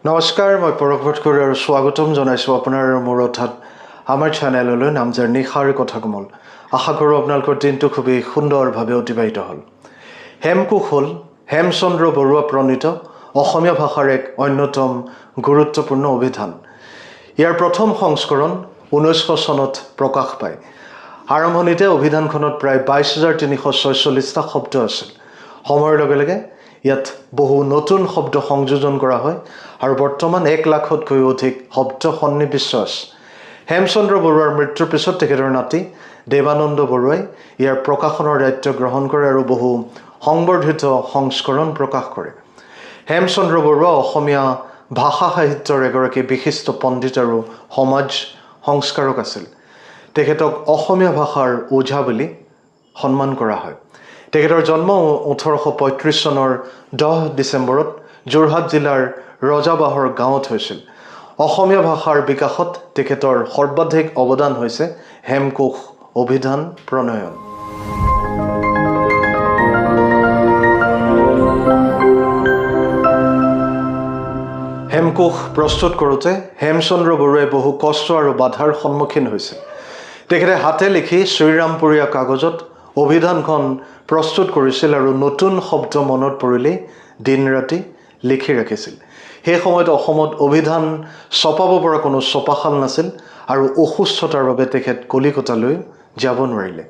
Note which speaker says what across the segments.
Speaker 1: নমস্কাৰ, মই পৰশ ভট্টকৰী আৰু স্বাগতম জনাইছোঁ আপোনাৰ মোৰ অৰ্থাৎ আমাৰ চেনেললৈ নামজাৰ নিশাৰ কথা কোমল। আশা কৰোঁ আপোনালোকৰ দিনটো খুবেই সুন্দৰভাৱে অতিবাহিত হ'ল। হেমকোষ হ'ল হেমচন্দ্ৰ বৰুৱা প্ৰণীত অসমীয়া ভাষাৰ এক অন্যতম গুৰুত্বপূৰ্ণ অভিধান। ইয়াৰ প্ৰথম সংস্কৰণ 1900 চনত প্ৰকাশ পায়। আৰম্ভণিতে অভিধানখনত প্ৰায় 22,346টা শব্দ আছিল। সময়ৰ লগে লগে ইয়াত বহু নতুন শব্দ সংযোজন কৰা হয় আৰু বৰ্তমান 1 লাখতকৈও অধিক শব্দ সন্নিৱিষ্ট আছে। হেমচন্দ্ৰ বৰুৱাৰ মৃত্যুৰ পিছত তেখেতৰ নাতি দেৱানন্দ বৰুৱাই ইয়াৰ প্ৰকাশনৰ দায়িত্ব গ্ৰহণ কৰে আৰু বহু সংবৰ্ধিত সংস্কৰণ প্ৰকাশ কৰে। হেমচন্দ্ৰ বৰুৱা অসমীয়া ভাষা সাহিত্যৰ এগৰাকী বিশিষ্ট পণ্ডিত আৰু সমাজ সংস্কাৰক আছিল। তেখেতক অসমীয়া ভাষাৰ ওঝা বুলি সন্মান কৰা হয়। তেখেতৰ জন্ম 1835 চনৰ 10 ডিচেম্বৰত যোৰহাট জিলাৰ ৰজাবাহৰ গাঁৱত হৈছিল। অসমীয়া ভাষাৰ বিকাশত তেখেতৰ সৰ্বাধিক অৱদান হৈছে হেমকোষ অভিধান প্ৰণয়ন। হেমকোষ প্ৰস্তুত কৰোঁতে হেমচন্দ্ৰ বৰুৱাই বহু কষ্ট আৰু বাধাৰ সন্মুখীন হৈছিল। তেখেতে হাতে লিখি শ্ৰীৰামপুৰীয়া কাগজত অভিধানখন প্ৰস্তুত কৰিছিল আৰু নতুন শব্দ মনত পৰিলেই দিন ৰাতি লিখি ৰাখিছিল। সেই সময়ত অসমত অভিধান ছপাব পৰা কোনো ছপাশাল নাছিল আৰু অসুস্থতাৰ বাবে তেখেত কলিকতালৈ যাব নোৱাৰিলে।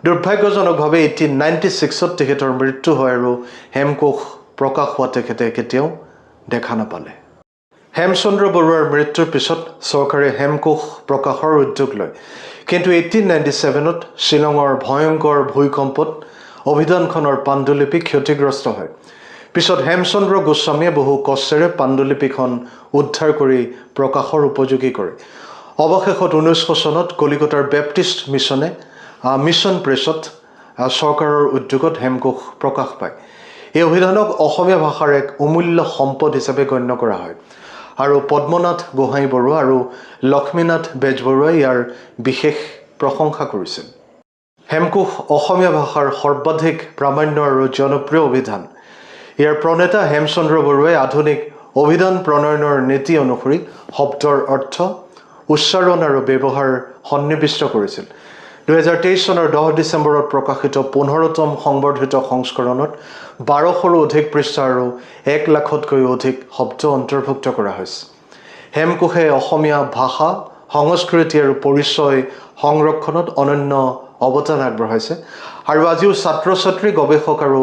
Speaker 1: দুৰ্ভাগ্যজনকভাৱে 1896ত তেখেতৰ মৃত্যু হয় আৰু হেমকোষ প্ৰকাশ হোৱা তেখেতে কেতিয়াও দেখা নাপালে। হেমচন্দ্ৰ বৰুৱাৰ মৃত্যুৰ পিছত চৰকাৰে হেমকোষ প্ৰকাশৰ উদ্যোগ লয়, কিন্তু 1897ত শ্বিলঙৰ ভয়ংকৰ ভূমিকম্পত অভিধানখনৰ পাণ্ডুলিপি ক্ষতিগ্ৰস্ত হয়। পিছত হেমচন্দ্ৰ গোস্বামীয়ে বহু কষ্টেৰে পাণ্ডুলিপিখন উদ্ধাৰ কৰি প্ৰকাশৰ উপযোগী কৰে। অৱশেষত 1900 চনত কলিকতাৰ বেপ্টিষ্ট মিছন প্ৰেছত চৰকাৰৰ উদ্যোগত হেমকোষ প্ৰকাশ পায়। এই অভিধানক অসমীয়া ভাষাৰ এক অমূল্য সম্পদ হিচাপে গণ্য কৰা হয় আৰু পদ্মনাথ গোহাঁই বৰুৱা আৰু লক্ষ্মীনাথ বেজবৰুৱাই ইয়াৰ বিশেষ প্ৰশংসা কৰিছিল। হেমকোষ অসমীয়া ভাষাৰ সৰ্বাধিক প্ৰামাণ্য আৰু জনপ্ৰিয় অভিধান। ইয়াৰ প্ৰণেতা হেমচন্দ্ৰ বৰুৱাই আধুনিক অভিধান প্ৰণয়নৰ নীতি অনুসৰি শব্দৰ অৰ্থ, উচ্চাৰণ আৰু ব্যৱহাৰ সন্নিৱিষ্ট কৰিছিল। 2023 চনৰ 10 ডিচেম্বৰত প্ৰকাশিত 15তম সংবৰ্ধিত সংস্কৰণত 1200ৰো অধিক পৃষ্ঠা আৰু 1 লাখতকৈও অধিক শব্দ অন্তৰ্ভুক্ত কৰা হৈছে। হেমকোষে অসমীয়া ভাষা, সংস্কৃতি আৰু পৰিচয় সংৰক্ষণত অনন্য অৱদান আগবঢ়াইছে আৰু আজিও ছাত্ৰ ছাত্ৰী, গৱেষক আৰু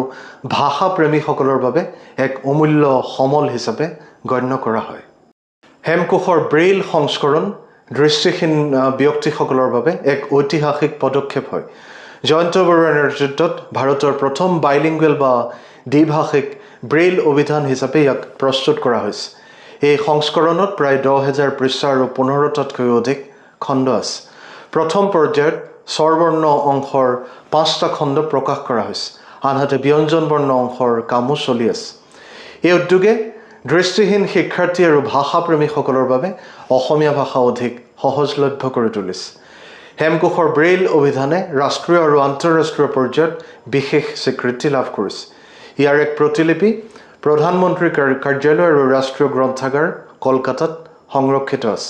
Speaker 1: ভাষাপ্ৰেমীসকলৰ বাবে এক অমূল্য সমল হিচাপে গণ্য কৰা হয়। হেমকোষৰ ব্ৰেইল সংস্কৰণ দৃষ্টিহীন ব্যক্তিসকলৰ বাবে এক ঐতিহাসিক পদক্ষেপ হয়। জয়ন্ত বৰুৱাৰ নেতৃত্বত ভাৰতৰ প্ৰথম বাইলিংগুৱেল বা দ্বিভাষিক ব্ৰেইল অভিধান হিচাপে ইয়াক প্ৰস্তুত কৰা হৈছে। এই সংস্কৰণত প্ৰায় 10,000 পৃষ্ঠা আৰু 15টাতকৈও অধিক খণ্ড আছে। প্ৰথম পৰ্যায়ত স্বৰবৰ্ণ অংশৰ 5টা খণ্ড প্ৰকাশ কৰা হৈছে, আনহাতে ব্যঞ্জন বৰ্ণ অংশৰ কামো চলি আছে। এই উদ্যোগে দৃষ্টিহীন শিক্ষাৰ্থী আৰু ভাষাপ্ৰেমীসকলৰ বাবে অসমীয়া ভাষা অধিক সহজলভ্য কৰি তুলিছে। হেমকোষৰ ব্ৰেইল অভিধানে ৰাষ্ট্ৰীয় আৰু আন্তঃৰাষ্ট্ৰীয় পৰ্যায়ত বিশেষ স্বীকৃতি লাভ কৰিছে। ইয়াৰ এক প্ৰতিলিপি প্ৰধানমন্ত্ৰীৰ কাৰ্যালয় আৰু ৰাষ্ট্ৰীয় গ্ৰন্থাগাৰ, কলকাতাত সংৰক্ষিত আছে।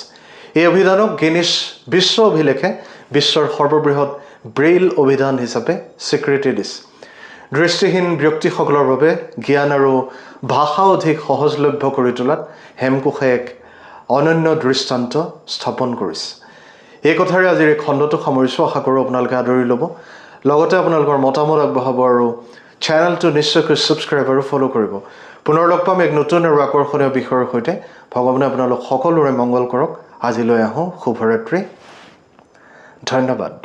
Speaker 1: এই অভিধানক গিনিছ বিশ্ব অভিলেখে বিশ্বৰ সৰ্ববৃহৎ ব্ৰেইল অভিধান হিচাপে স্বীকৃতি দিছে। দৃষ্টিহীন ব্যক্তিসকলৰ বাবে জ্ঞান আৰু ভাষা অধিক সহজলভ্য কৰি তোলাত হেমকোষে এক অনন্য দৃষ্টান্ত স্থাপন কৰিছে। এই কথাৰে আজিৰ এই খণ্ডটো সামৰিছোঁ। আশা কৰোঁ আপোনালোকে আদৰি ল'ব, লগতে আপোনালোকৰ মতামত আগবঢ়াব আৰু চেনেলটো নিশ্চয়কৈ ছাবস্ক্ৰাইব আৰু ফ'ল' কৰিব। পুনৰ লগ পাম এক নতুন আৰু আকৰ্ষণীয় বিষয়ৰ সৈতে। ভগৱানে আপোনালোক সকলোৰে মংগল কৰক। আজিলৈ আহোঁ। শুভৰাত্ৰি। ধন্যবাদ।